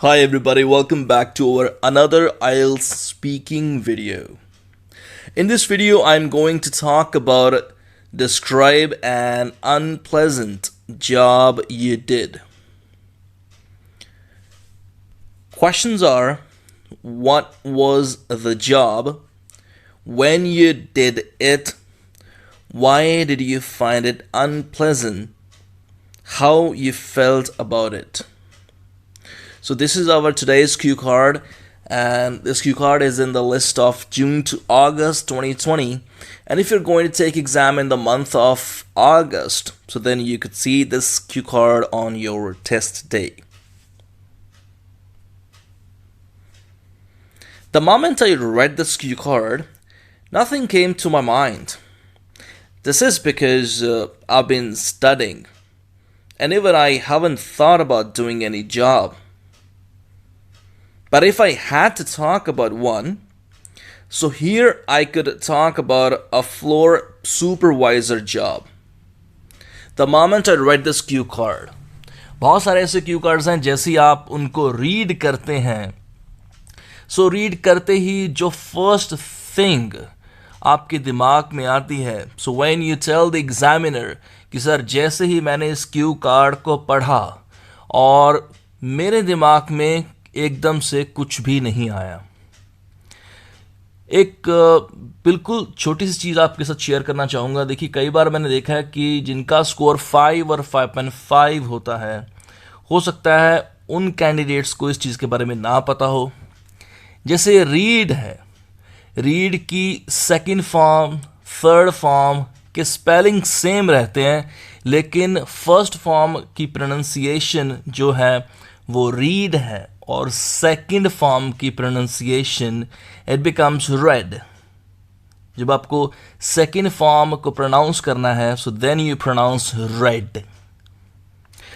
Hi everybody, welcome back to our another IELTS speaking video. In this video, I'm going to talk about describe an unpleasant job you did. Questions are, what was the job? When you did it? Why did you find it unpleasant? How you felt about it? So this is our today's cue card, and this cue card is in the list of June to August 2020. And if you're going to take exam in the month of August, so then you could see this cue card on your test day. The moment I read this cue card, nothing came to my mind. This is because I've been studying, and even I haven't thought about doing any job. But if I had to talk about one, so here I could talk about a floor supervisor job. The moment I read this cue card, बहुत सारे ऐसे cue cards हैं जैसे आप उनको read करते हैं, so read करते ही जो फर्स्ट थिंग आपके दिमाग में आती है, so when you tell the examiner कि सर जैसे ही मैंने इस क्यू कार्ड को पढ़ा और मेरे दिमाग में एकदम से कुछ भी नहीं आया। एक बिल्कुल छोटी सी चीज़ आपके साथ शेयर करना चाहूँगा। देखिए, कई बार मैंने देखा है कि जिनका स्कोर 5 और 5.5 होता है, हो सकता है उन कैंडिडेट्स को इस चीज़ के बारे में ना पता हो। जैसे रीड है, रीड की सेकंड फॉर्म, थर्ड फॉर्म के स्पेलिंग सेम रहते हैं, लेकिन फर्स्ट फॉर्म की प्रोनाउंसिएशन जो है वो रीड है और सेकंड फॉर्म की प्रोनाउंसिएशन इट बिकम्स रेड। जब आपको सेकंड फॉर्म को प्रोनाउंस करना है, so then you pronounce red.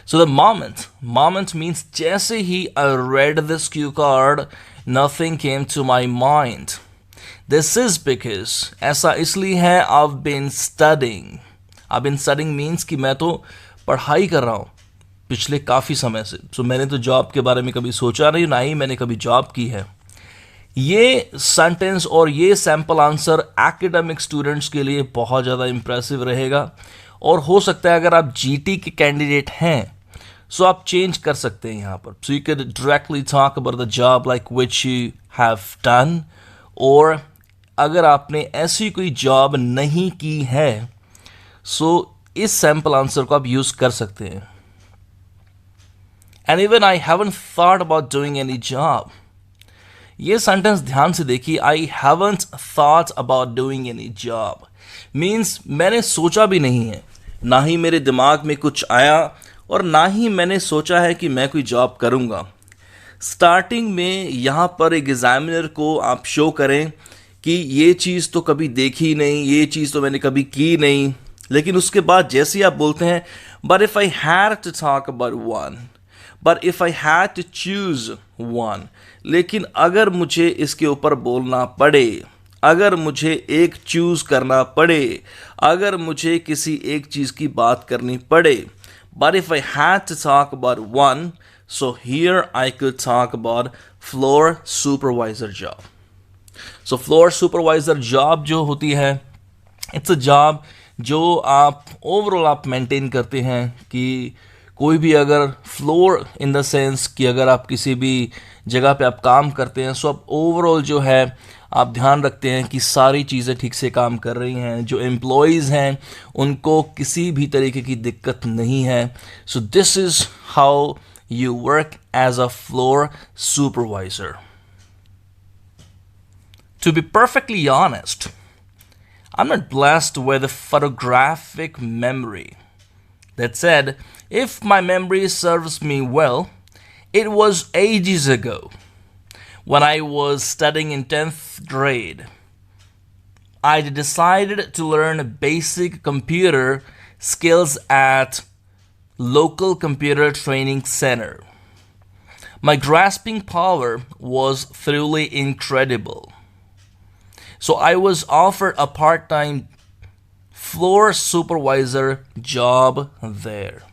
So the moment means जैसे ही I read this cue card, nothing came to my mind. This is because ऐसा इसलिए है I've been studying मीन्स कि मैं तो पढ़ाई कर रहा हूँ पिछले काफ़ी समय से। सो मैंने तो जॉब के बारे में कभी सोचा नहीं, ना ही मैंने कभी जॉब की है। ये सेंटेंस और ये सैम्पल आंसर एकेडमिक स्टूडेंट्स के लिए बहुत ज़्यादा इंप्रेसिव रहेगा, और हो सकता है अगर आप जीटी के कैंडिडेट हैं सो आप चेंज कर सकते हैं यहाँ पर। So you can directly talk about the job like which you have done, और अगर आपने ऐसी कोई जॉब नहीं की है सो इस सैम्पल आंसर को आप यूज़ कर सकते हैं। And even I haven't thought about doing any job. ये सेंटेंस ध्यान से देखिए, I haven't thought about doing any job means मैंने सोचा भी नहीं है, ना ही मेरे दिमाग में कुछ आया, और ना ही मैंने सोचा है कि मैं कोई जॉब करूँगा। स्टार्टिंग में यहाँ पर एग्जामिनर को आप शो करें कि ये चीज़ तो कभी देखी नहीं, ये चीज़ तो मैंने कभी की नहीं, लेकिन उसके बाद जैसे ही आप बोलते हैं but if I had to talk about one, but if I had to choose one, लेकिन अगर मुझे इसके ऊपर बोलना पड़े, अगर मुझे एक चूज करना पड़े, अगर मुझे किसी एक चीज़ की बात करनी पड़े, but if I had to talk about one, so here I could talk about floor supervisor job. So floor supervisor job जो होती है, इट्स अ जॉब जो आप ओवरऑल आप मेंटेन करते हैं कि कोई भी अगर फ्लोर इन द सेंस कि अगर आप किसी भी जगह पे आप काम करते हैं, सो आप ओवरऑल जो है आप ध्यान रखते हैं कि सारी चीज़ें ठीक से काम कर रही हैं, जो एम्प्लॉयज़ हैं उनको किसी भी तरीके की दिक्कत नहीं है। So this is how you work as a floor supervisor. To be perfectly honest, I'm not blessed with a photographic memory. That said, if my memory serves me well, it was ages ago when I was studying in 10th grade. I decided to learn basic computer skills at local computer training center. My grasping power was truly incredible. So I was offered a part-time floor supervisor job there.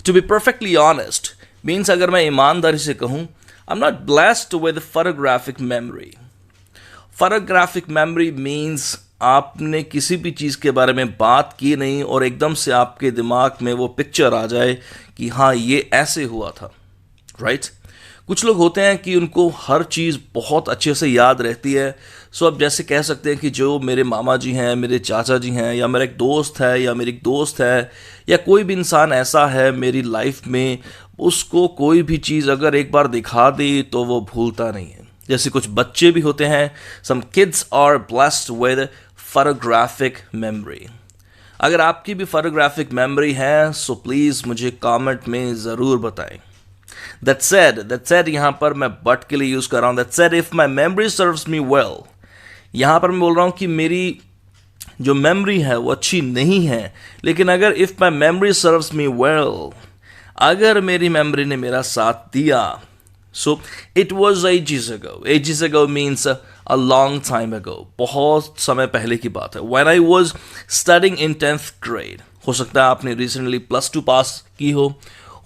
To be perfectly honest, means अगर मैं ईमानदारी से कहूँ, I am not blessed with photographic memory. Photographic memory means आपने किसी भी चीज़ के बारे में बात की नहीं और एकदम से आपके दिमाग में वो पिक्चर आ जाए कि हाँ ये ऐसे हुआ था, राइट। कुछ लोग होते हैं कि उनको हर चीज़ बहुत अच्छे से याद रहती है। सो अब जैसे कह सकते हैं कि जो मेरे मामा जी हैं, मेरे चाचा जी हैं, या मेरा एक दोस्त है, या मेरी एक दोस्त है, या कोई भी इंसान ऐसा है मेरी लाइफ में, उसको कोई भी चीज़ अगर एक बार दिखा दी तो वो भूलता नहीं है। जैसे कुछ बच्चे भी होते हैं, some kids are blessed with photographic memory. अगर आपकी भी फोटोग्राफिक मेमोरी है सो प्लीज़ मुझे कमेंट में ज़रूर बताएं। That said यहाँ पर मैं बट के लिए यूज़ कर रहा हूँ। That said, if my memory serves me well, यहाँ पर मैं बोल रहा हूँ कि मेरी जो मेमोरी है वो अच्छी नहीं है, लेकिन अगर if my memory serves me well, अगर मेरी मेमोरी ने मेरा साथ दिया, so it was ages ago. Ages ago means a long time ago. बहुत समय पहले की बात है। When I was studying in 10th grade, हो सकता है आपने रिसेंटली +2 पास की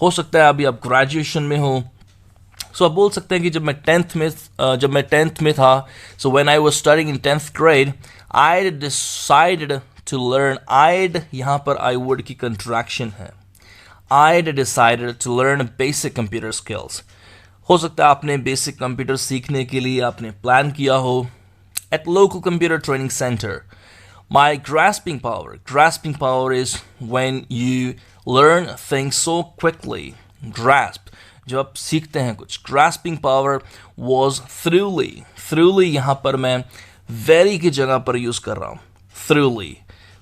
हो सकता है अभी आप ग्रेजुएशन में हो। सो आप बोल सकते हैं कि जब मैं टेंथ में था, so when I was studying in 10th grade, I decided to learn. I'd यहाँ पर आई वर्ड की कंट्रैक्शन है। I'd decided to learn basic computer skills. हो सकता है आपने बेसिक कंप्यूटर सीखने के लिए आपने प्लान किया हो at local computer training center. My grasping power is when you learn things so quickly. Grasp, जब आप सीखते हैं कुछ. Grasping power was thoroughly यहाँ पर मैं very की जगह पर यूज कर रहा हूँ. Thoroughly.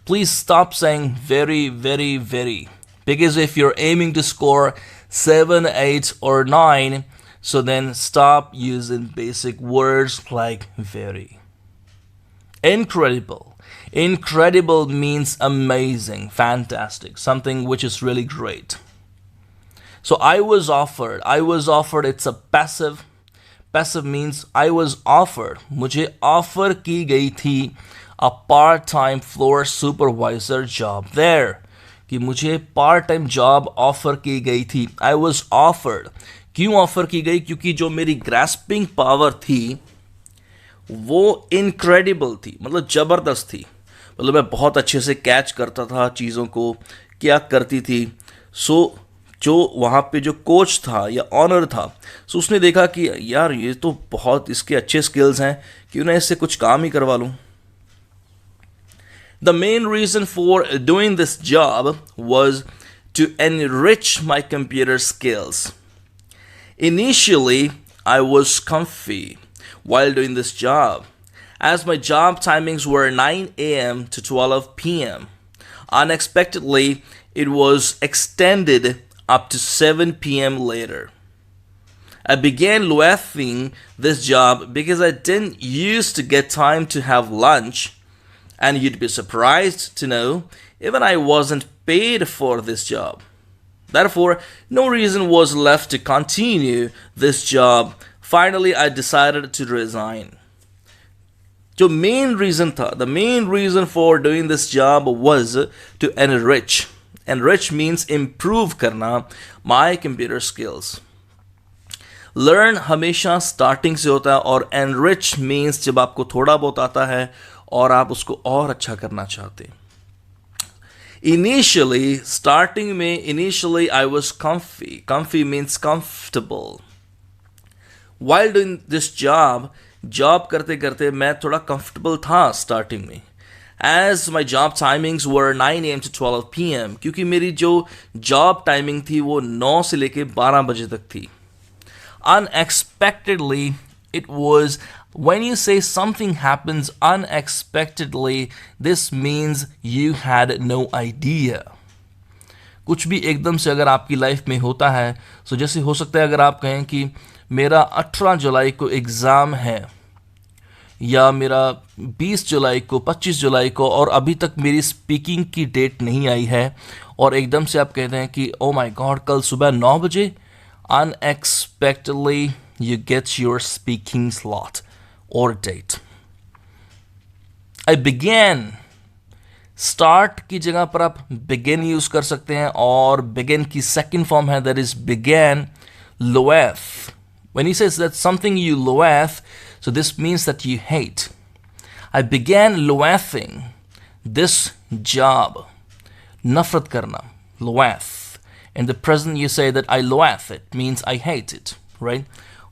Please stop saying very. Because if you're aiming to score 7, 8 or 9, so then stop using basic words like very. Incredible means amazing, fantastic, something which is really great. So I was offered, it's a passive means I was offered, मुझे offer की गई थी a part-time floor supervisor job there, कि मुझे part time job offer की गई थी. I was offered. क्यों ऑफर की गई? क्योंकि जो मेरी ग्रास्पिंग पावर थी वो इनक्रेडिबल थी, मतलब ज़बरदस्त थी. मतलब मैं बहुत अच्छे से कैच करता था चीज़ों को, क्या करती थी. सो जो वहाँ पे जो कोच था या ऑनर था, सो उसने देखा कि यार ये तो बहुत इसके अच्छे स्किल्स हैं, क्यों ना इससे कुछ काम ही करवा लूँ. The main reason for doing this job was to enrich my computer skills. Initially, I was comfy while doing this job, as my job timings were 9 a.m. to 12 p.m. Unexpectedly, it was extended up to 7 p.m. later. I began loathing this job because I didn't used to get time to have lunch. And you'd be surprised to know, even I wasn't paid for this job. Therefore, no reason was left to continue this job. Finally, I decided to resign. The main reason for doing this job was to enrich. Enrich means improve karna my computer skills. Learn हमेशा starting से होता है, और enrich means जब आपको थोड़ा बहुत आता है और आप उसको और अच्छा करना चाहते. Starting में initially I was comfy. Comfy means comfortable. While doing this job करते करते मैं थोड़ा comfortable था starting में. As my job timings were 9 a.m. to 12 p.m. क्योंकि मेरी जो job timing थी वो 9 से लेके 12 बजे तक थी. Unexpectedly, it was. When you say something happens unexpectedly, this means you had no idea. कुछ भी एकदम से अगर आपकी लाइफ में होता है, सो जैसे हो सकता है अगर आप कहें कि मेरा 18 जुलाई को एग्ज़ाम है, या मेरा 20 जुलाई को, 25 जुलाई को, और अभी तक मेरी स्पीकिंग की डेट नहीं आई है, और एकदम से आप कहते हैं कि ओ माय गॉड कल सुबह 9 बजे. Unexpectedly you get your speaking slot or date. I began. Start की जगह पर आप begin यूज कर सकते हैं, और begin की सेकेंड फॉर्म है, that is began. loath. When he says that something you loath, so this means that you hate. I began loathing this job. Nafrat karna, loath. In the present you say that I loath it, means I hate it, right?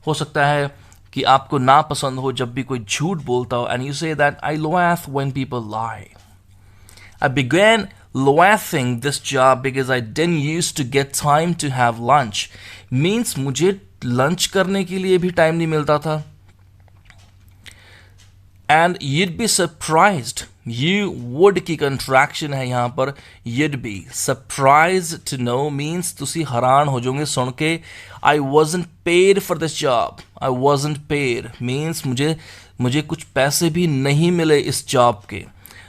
हो सकता है कि आपको नापसंद हो जब भी कोई झूठ बोलता हो, and you say that I loath when people lie. I began loathing this job because I didn't used to get time to have lunch. Means मुझे लंच करने के लिए भी टाइम नहीं मिलता था. And you'd be surprised. You would की contraction है यहाँ पर. You'd be surprised to know means तुसी हैरान हो जाओगे सुन के. I wasn't paid for this job. I wasn't paid means मुझे कुछ पैसे भी नहीं मिले इस जॉब के.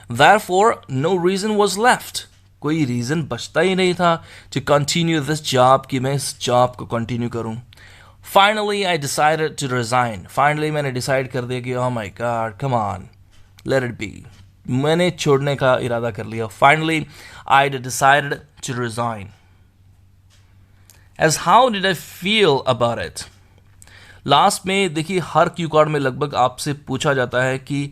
Therefore, no reason was left. कोई रीज़न बचता ही नहीं था to continue this job कि मैं इस जॉब को कंटिन्यू करूँ. Finally, I decided to resign. Finally, मैंने डिसाइड कर दिया कि oh my God, come on, let it be. मैंने छोड़ने का इरादा कर लिया. Finally, I decided to resign. As how did I feel about it? Last में देखिए हर क्यू कार्ड में लगभग आपसे पूछा जाता है कि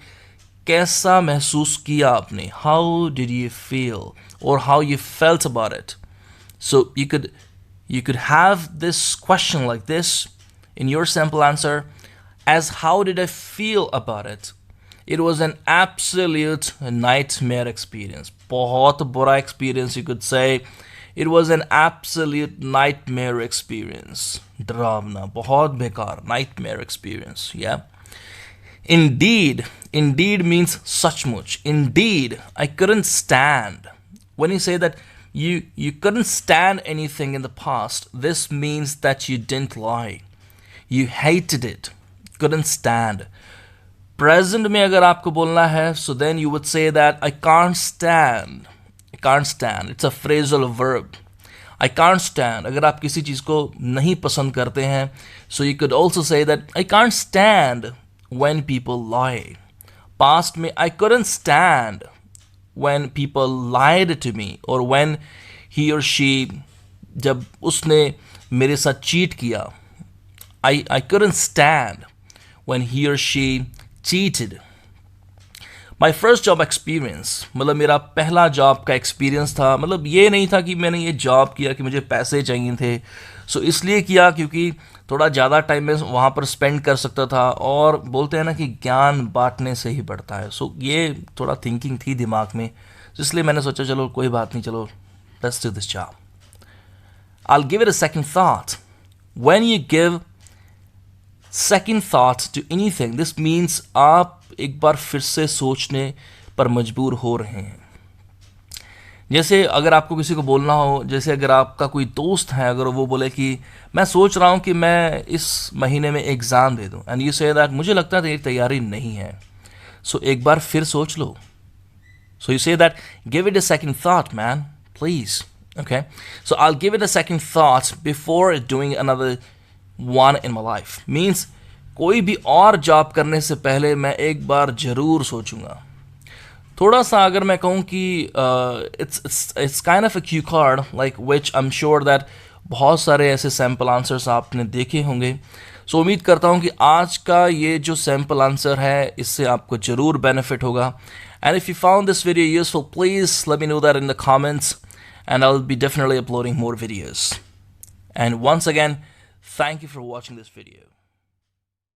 कैसा महसूस किया आपने. How did you feel or how you felt about it? So you could have this question like this in your sample answer as how did I feel about it? It was an absolute nightmare experience. बहुत बुरा experience you could say. It was an absolute nightmare experience. डरावना, बहुत बेकार, nightmare experience. Yeah. Indeed means suchmuch. Indeed, I couldn't stand. When you say that you couldn't stand anything in the past, this means that you didn't lie. You hated it. Couldn't stand. Present में अगर आपको बोलना है, so then you would say that I can't stand. I can't stand. It's a phrasal verb. I can't stand. अगर आप किसी चीज़ को नहीं पसंद करते हैं, so you could also say that I can't stand when people lie. Past में I couldn't stand when people lied to me or when he or she जब उसने मेरे साथ cheat किया. I couldn't stand when he or she cheated. My first job experience, मतलब मेरा पहला job का एक्सपीरियंस था. मतलब ये नहीं था कि मैंने ये जॉब किया कि मुझे पैसे चाहिए थे, सो इसलिए किया क्योंकि थोड़ा ज़्यादा टाइम में वहाँ पर स्पेंड कर सकता था. और बोलते हैं ना कि ज्ञान बांटने से ही बढ़ता है. सो ये थोड़ा थिंकिंग थी दिमाग में, इसलिए मैंने सोचा चलो कोई बात नहीं, चलो let's do this job. I'll give it a second thought. When you give second thought to anything, this means आप एक बार फिर से सोचने पर मजबूर हो रहे हैं. जैसे अगर आपको किसी को बोलना हो, जैसे अगर आपका कोई दोस्त है, अगर वो बोले कि मैं सोच रहा हूँ कि मैं इस महीने में एग्ज़ाम दे दूँ, एंड यू से दैट मुझे लगता है तेरी तैयारी नहीं है, सो एक बार फिर सोच लो. So you say that give it a second thought man please. Okay, so I'll give it a second thought before doing another one in my life. Means कोई भी और जॉब करने से पहले मैं एक बार ज़रूर सोचूंगा. थोड़ा सा अगर मैं कहूँ कि it's kind of a cue card like which I'm sure that बहुत सारे ऐसे सैम्पल आंसर्स आपने देखे होंगे. सो उम्मीद करता हूँ कि आज का ये जो सैम्पल आंसर है इससे आपको ज़रूर बेनिफिट होगा. And if you found this video useful, please let me know that in the comments. And I'll be definitely uploading more videos. And once again, thank you for watching this video.